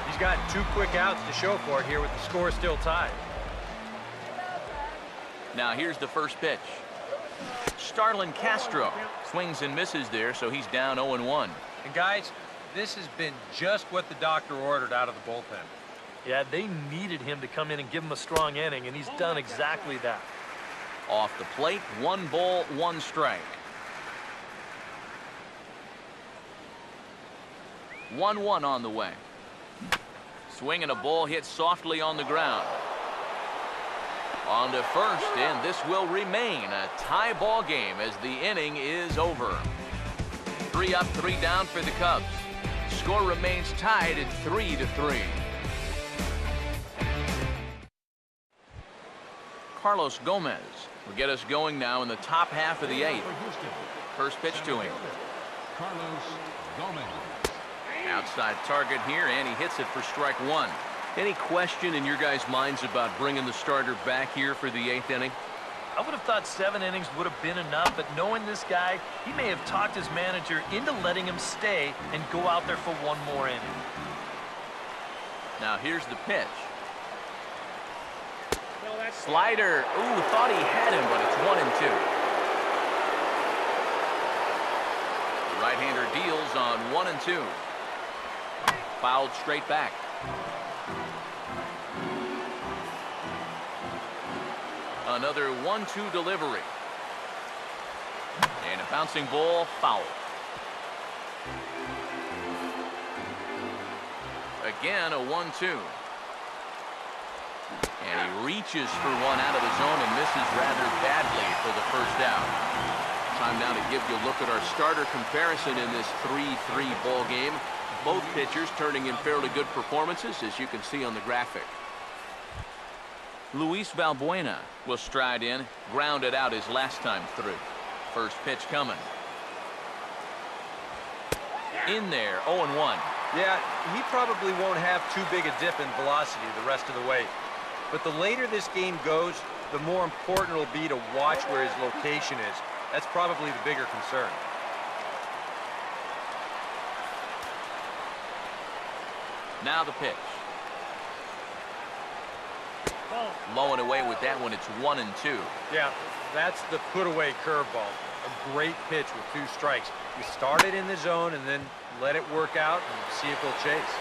he's got 2 quick outs to show for it here with the score still tied. Now here's the first pitch. Starlin Castro swings and misses there, so he's down 0-1. And guys, this has been just what the doctor ordered out of the bullpen. Yeah, they needed him to come in and give him a strong inning, and he's done exactly that. Off the plate, 1 ball, 1 strike. 1-1 on the way. Swing and a ball hit softly on the ground. On to first, and this will remain a tie ball game as the inning is over. 3 up, 3 down for the Cubs. Score remains tied at 3-3. Carlos Gomez will get us going now in the top half of the 8th. First pitch to him. Carlos Gomez. Outside target here, and he hits it for strike 1. Any question in your guys' minds about bringing the starter back here for the 8th inning? I would have thought 7 innings would have been enough, but knowing this guy, he may have talked his manager into letting him stay and go out there for 1 more inning. Now here's the pitch. Slider. Ooh, thought he had him, but it's 1-2. The right-hander deals on 1-2. Fouled straight back. Another 1-2 delivery. And a bouncing ball, foul. Again, a 1-2. And he reaches for one out of the zone and misses rather badly for the first out. Time now to give you a look at our starter comparison in this 3-3 ball game. Both pitchers turning in fairly good performances, as you can see on the graphic. Luis Valbuena will stride in, grounded out his last time through. First pitch coming. In there, 0-1. Yeah, he probably won't have too big a dip in velocity the rest of the way. But the later this game goes, the more important it'll be to watch where his location is. That's probably the bigger concern. Now the pitch. Low and away with that one. It's 1-2. Yeah, that's the put-away curveball. A great pitch with 2 strikes. You start it in the zone and then let it work out and see if he'll chase.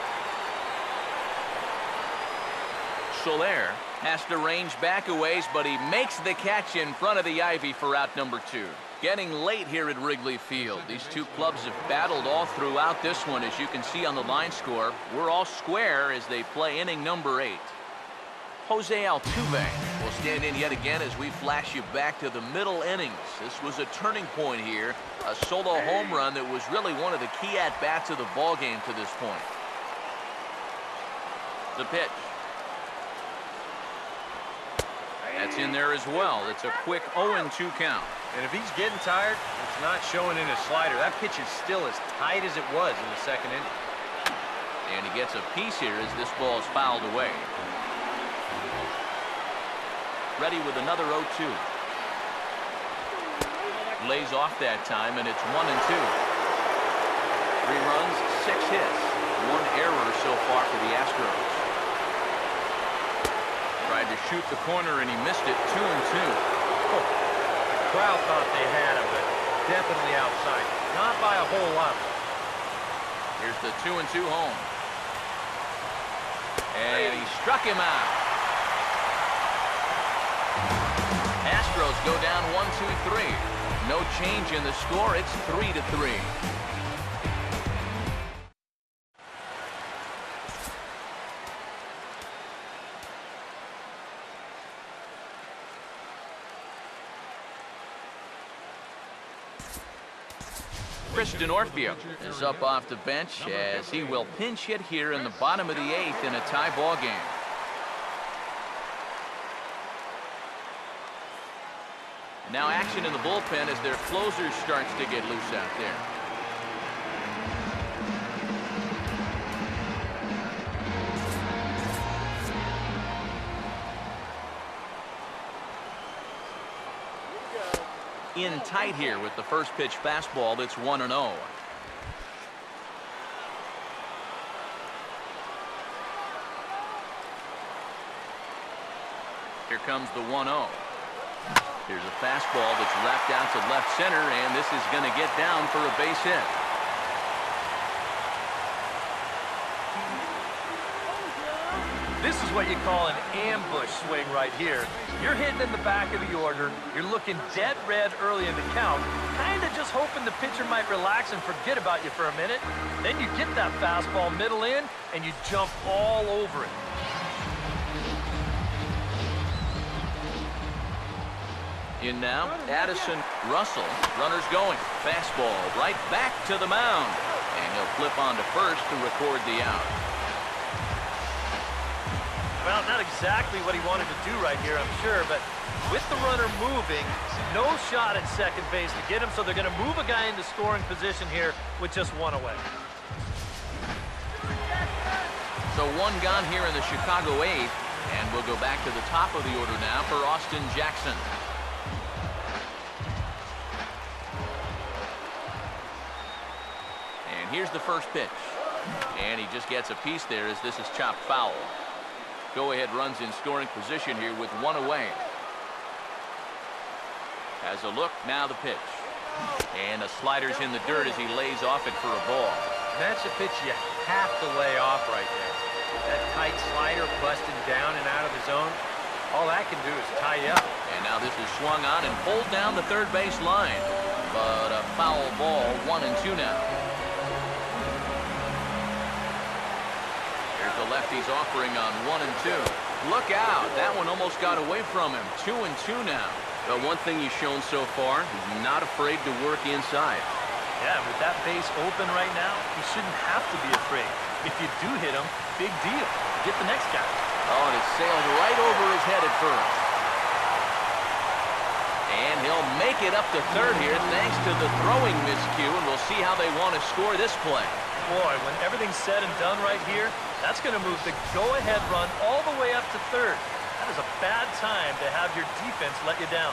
Soler has to range back a ways, but he makes the catch in front of the ivy for out number 2. Getting late here at Wrigley Field. These two clubs have battled all throughout this one, as you can see on the line score. We're all square as they play inning number 8. Jose Altuve will stand in yet again as we flash you back to the middle innings. This was a turning point here, a solo home run that was really one of the key at-bats of the ball game to this point. The pitch. That's in there as well. It's a quick 0-2 count. And if he's getting tired, it's not showing in his slider. That pitch is still as tight as it was in the second inning. And he gets a piece here as this ball is fouled away. Ready with another 0-2. Lays off that time, and it's 1-2. 3 runs, 6 hits. 1 error so far for the Astros. Tried to shoot the corner, and he missed it. 2-2. Oh, the crowd thought they had him, but definitely outside. Not by a whole lot. Here's the 2-2 home. And he struck him out. Astros go down 1-2-3. No change in the score. It's 3-3. Christian Orfeo is up off the bench as he will pinch hit here in the bottom of the 8th in a tie ball game. Now action in the bullpen as their closer starts to get loose out there. In tight here with the first pitch fastball that's 1-0. Here comes the 1-0. Here's a fastball that's wrapped out to left center, and this is going to get down for a base hit. This is what you call an ambush swing right here. You're hitting in the back of the order. You're looking dead red early in the count, kind of just hoping the pitcher might relax and forget about you for a minute. Then you get that fastball middle in, and you jump all over it. In now, Addison Russell. Runners going. Fastball right back to the mound. And he'll flip on to first to record the out. Well, not exactly what he wanted to do right here, I'm sure, but with the runner moving, no shot at second base to get him, so they're going to move a guy into scoring position here with just 1 away. So 1 gone here in the Chicago 8th, and we'll go back to the top of the order now for Austin Jackson. Here's the first pitch. And he just gets a piece there as this is chopped foul. Go-ahead runs in scoring position here with 1 away. Has a look, now the pitch. And the slider's in the dirt as he lays off it for a ball. That's a pitch you have to lay off right there. That tight slider busting down and out of the zone, all that can do is tie you up. And now this is swung on and pulled down the third base line. But a foul ball, 1-2 now. The lefty's offering on 1-2. Look out. That one almost got away from him. 2-2 now. But one thing he's shown so far, he's not afraid to work inside. Yeah, with that base open right now, you shouldn't have to be afraid. If you do hit him, big deal. Get the next guy. Oh, and it sailed right over his head at first. And he'll make it up to third here thanks to the throwing miscue, and we'll see how they want to score this play. Boy, when everything's said and done right here, that's going to move the go-ahead run all the way up to third. That is a bad time to have your defense let you down.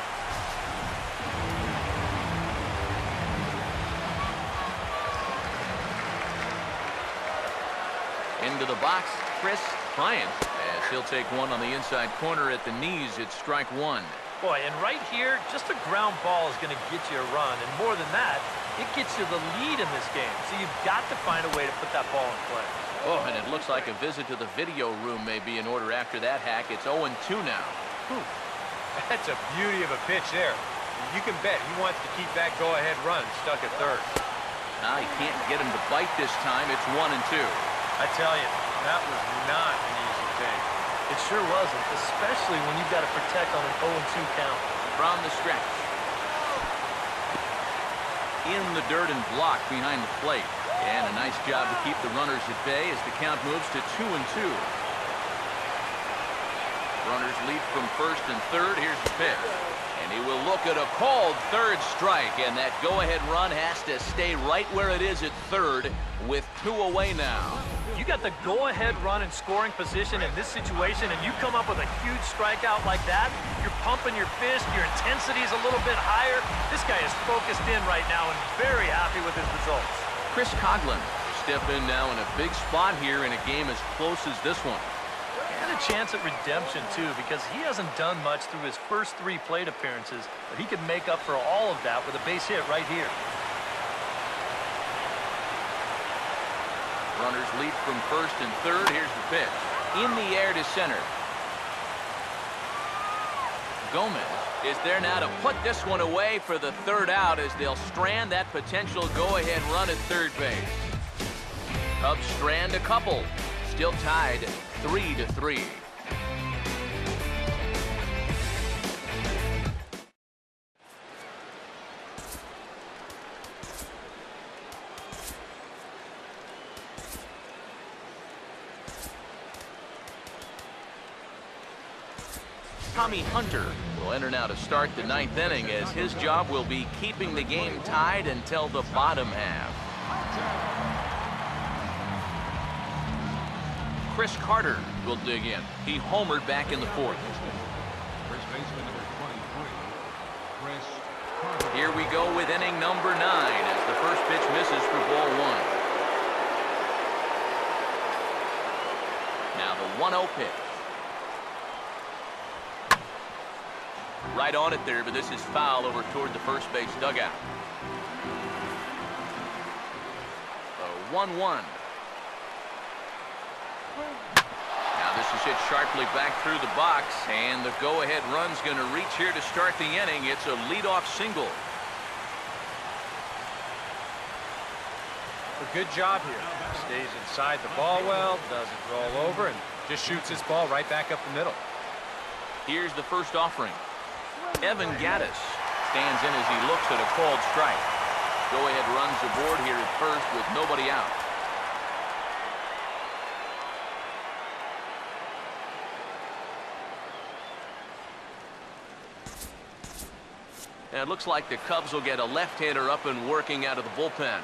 Into the box, Chris Bryant, as he'll take one on the inside corner at the knees. It's strike one. Boy, and right here, just a ground ball is going to get you a run. And more than that, it gets you the lead in this game. So you've got to find a way to put that ball in play. Oh, and it looks like a visit to the video room may be in order after that hack. It's 0-2 now. Whew. That's a beauty of a pitch there. You can bet he wants to keep that go-ahead run stuck at third. Now he can't get him to bite this time. It's 1-2. I tell you, that was not an easy thing. It sure wasn't, especially when you've got to protect on an 0-2 count. From the stretch. In the dirt and blocked behind the plate. And a nice job to keep the runners at bay as the count moves to 2-2. Runners lead from first and third. Here's the pitch. And he will look at a called third strike. And that go-ahead run has to stay right where it is at third with 2 away now. You got the go-ahead run in scoring position in this situation, and you come up with a huge strikeout like that, you're pumping your fist, your intensity is a little bit higher. This guy is focused in right now and very happy with his results. Chris Coughlin step in now in a big spot here in a game as close as this one. And a chance at redemption, too, because he hasn't done much through his first 3 plate appearances, but he could make up for all of that with a base hit right here. Runners lead from first and third. Here's the pitch. In the air to center. Gomez is there now to put this one away for the third out as they'll strand that potential go-ahead run at third base. Cubs strand a couple. Still tied 3-3. Tommy Hunter will enter now to start the 9th inning as his job will be keeping the game tied until the bottom half. Chris Carter will dig in. He homered back in the 4th. First baseman number 23, Chris Carter. Here we go with inning number 9 as the first pitch misses for ball 1. Now the 1-0 pitch. Right on it there, but this is foul over toward the first base dugout. 1-1. Now this is hit sharply back through the box, and the go-ahead run's going to reach here to start the inning. It's a leadoff single. A good job here. Stays inside the ball well, doesn't roll over, and just shoots his ball right back up the middle. Here's the first offering. Evan Gaddis stands in as he looks at a called strike. Go-ahead runs aboard here at first with nobody out. And it looks like the Cubs will get a left-hander up and working out of the bullpen.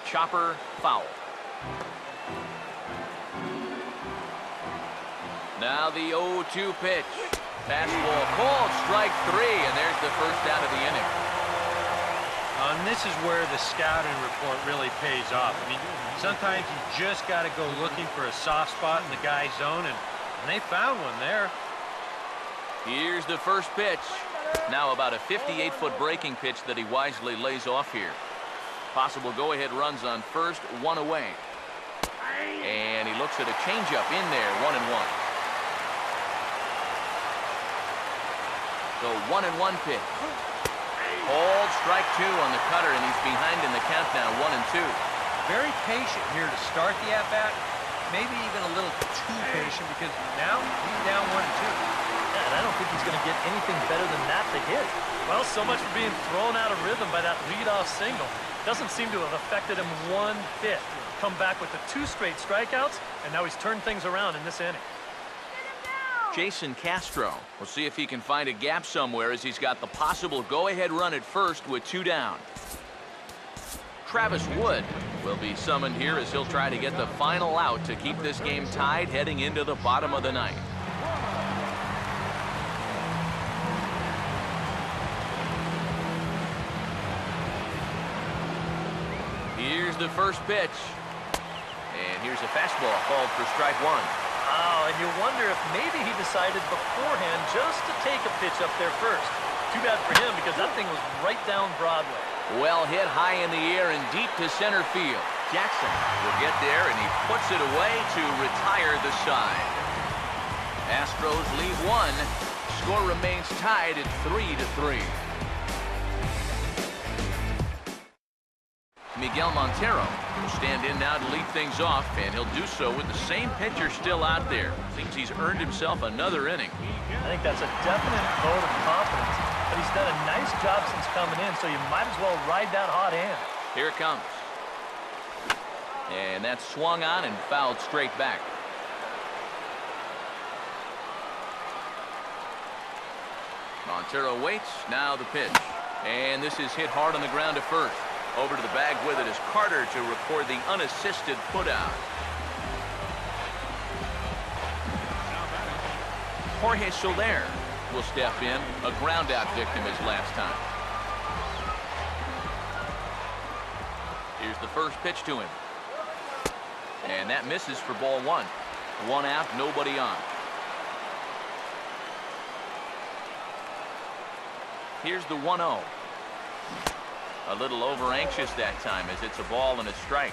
Chopper foul. Now the 0-2 pitch. Fastball called, strike 3, and there's the first out of the inning. And this is where the scouting report really pays off. I mean, sometimes you just got to go looking for a soft spot in the guy's zone, and they found one there. Here's the first pitch. Now about a 58-foot breaking pitch that he wisely lays off here. Possible go-ahead runs on first, 1 away. And he looks at a changeup in there, 1-1. The 1-1 pitch. Hold, strike 2 on the cutter, and he's behind in the count now, 1-2. Very patient here to start the at-bat. maybe even a little too patient because now he's down 1-2. Yeah, and I don't think he's going to get anything better than that to hit. Well, so much for being thrown out of rhythm by that leadoff single. Doesn't seem to have affected him one bit. Come back with the 2 straight strikeouts, and now he's turned things around in this inning. Jason Castro. We'll see if he can find a gap somewhere as he's got the possible go-ahead run at first with 2 down. Travis Wood will be summoned here as he'll try to get the final out to keep this game tied heading into the bottom of the ninth. Here's the first pitch. And here's a fastball called for strike 1. Oh, and you wonder if maybe he decided beforehand just to take a pitch up there first. Too bad for him because that thing was right down Broadway. Well hit high in the air and deep to center field. Jackson will get there and he puts it away to retire the side. Astros lead 1. Score remains tied at 3-3. Miguel Montero will stand in now to lead things off, and he'll do so with the same pitcher still out there. Seems he's earned himself another inning. I think that's a definite vote of confidence, but he's done a nice job since coming in, so you might as well ride that hot hand. Here it comes. And that's swung on and fouled straight back. Montero waits, now the pitch. And this is hit hard on the ground to first. Over to the bag with it is Carter to record the unassisted putout. Jorge Soler will step in, a ground-out victim his last time. Here's the first pitch to him. And that misses for ball 1. 1 out, nobody on. Here's the 1-0. A little over-anxious that time as it's a ball and a strike.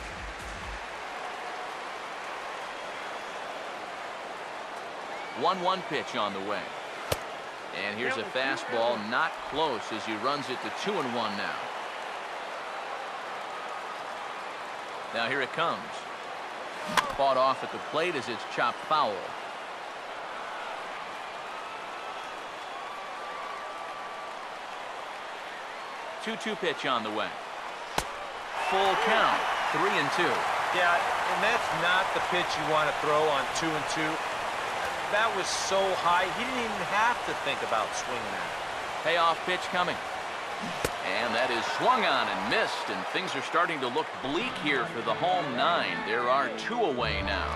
One pitch on the way. And here's a fastball not close as he runs it to 2-1 now. Now here it comes. Fought off at the plate as it's chopped foul. Two pitch on the way. Full count, 3-2. Yeah, and that's not the pitch you want to throw on 2-2. That was so high, he didn't even have to think about swinging at it. Payoff pitch coming. And that is swung on and missed, and things are starting to look bleak here for the home 9. There are 2 away now.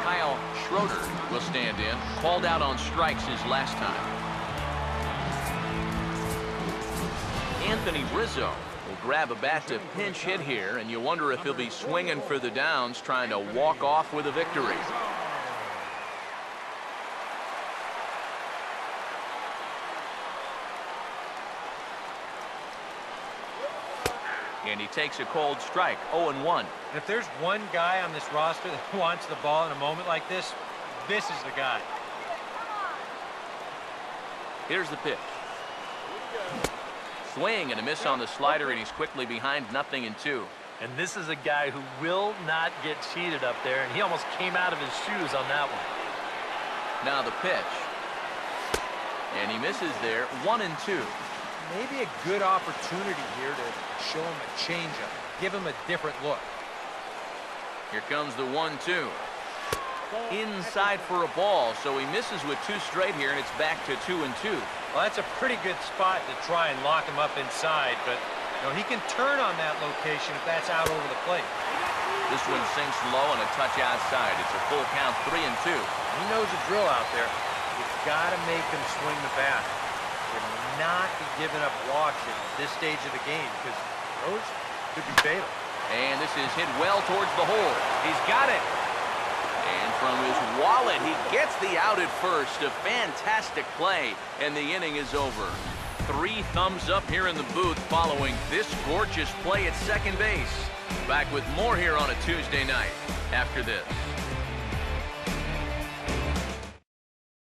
Kyle Schroeder will stand in, called out on strikes his last time. Anthony Rizzo will grab a bat to pinch hit here, and you wonder if he'll be swinging for the downs, trying to walk off with a victory. And he takes a cold strike, 0-1. If there's one guy on this roster that wants the ball in a moment like this, this is the guy. Here's the pitch. Swing and a miss on the slider, and he's quickly behind 0-2. And this is a guy who will not get cheated up there, and he almost came out of his shoes on that one. Now the pitch. And he misses there, 1-2. Maybe a good opportunity here to show him a changeup, give him a different look. Here comes the 1-2. Inside for a ball, so he misses with 2 straight here, and it's back to 2-2. Well, that's a pretty good spot to try and lock him up inside, but you know, he can turn on that location if that's out over the plate. This one sinks low and a touch outside. It's a full count, 3-2. He knows the drill out there. You've got to make him swing the bat. You're not be giving up walks at this stage of the game because those could be fatal. And this is hit well towards the hole. He's got it. And from his wallet, he gets the out at first. A fantastic play, and the inning is over. 3 thumbs up here in the booth following this gorgeous play at second base. Back with more here on a Tuesday night after this.